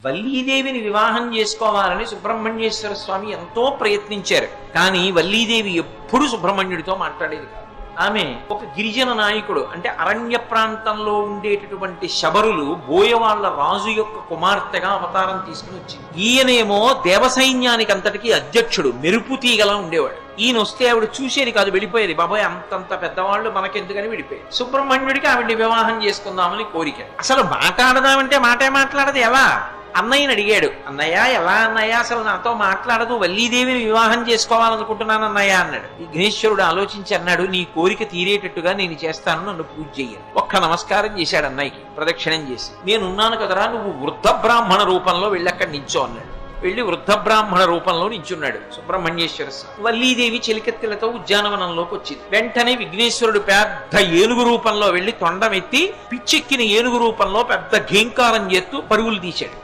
వల్లీదేవిని వివాహం చేసుకోవాలని సుబ్రహ్మణ్యేశ్వర స్వామి ఎంతో ప్రయత్నించారు. కానీ వల్లీదేవి ఎప్పుడు సుబ్రహ్మణ్యుడితో మాట్లాడేది కాదు. ఆమె ఒక గిరిజన నాయకుడు, అంటే అరణ్య ప్రాంతంలో ఉండేటటువంటి శబరులు బోయవాళ్ల రాజు యొక్క కుమార్తెగా అవతారం తీసుకుని వచ్చింది. ఈయనేమో దేవసైన్యానికి అంతటికీ అధ్యక్షుడు, మెరుపు తీగలా ఉండేవాడు. ఈయన వస్తే ఆవిడ చూసేది కాదు, వెళ్ళిపోయేది. బాబాయ్ అంతంత పెద్దవాళ్ళు మనకెందుకని వెళ్ళిపోయేది. సుబ్రహ్మణ్యుడికి ఆవిడ్ని వివాహం చేసుకుందామని కోరిక. అసలు మాట్లాడదామంటే మాటే మాట్లాడదు. ఎలా? అన్నయ్యని అడిగాడు. అన్నయ్య ఎలా అన్నయ్య, అసలు నాతో మాట్లాడదు, వల్లీదేవిని వివాహం చేసుకోవాలనుకుంటున్నాను అన్నయ్య అన్నాడు. విఘ్నేశ్వరుడు ఆలోచించి అన్నాడు, నీ కోరిక తీరేటట్టుగా నేను చేస్తాను, నన్ను పూజ చెయ్యను. ఒక్క నమస్కారం చేశాడు అన్నయ్యకి, ప్రదక్షిణం చేసి. నేనున్నాను కదరా, నువ్వు వృద్ధ బ్రాహ్మణ రూపంలో వెళ్ళక్కడ నించో అన్నాడు. వెళ్ళి వృద్ధ బ్రాహ్మణ రూపంలో నించున్నాడు సుబ్రహ్మణ్యేశ్వర స్వామి. వల్లీదేవి చెలికెత్తెలతో ఉద్యానవనంలోకి వచ్చింది. వెంటనే విఘ్నేశ్వరుడు పెద్ద ఏనుగు రూపంలో వెళ్లి తొండమెత్తి పిచ్చెక్కిన ఏనుగు రూపంలో పెద్ద ఘేంకారం చేస్తూ పరుగులు తీశాడు.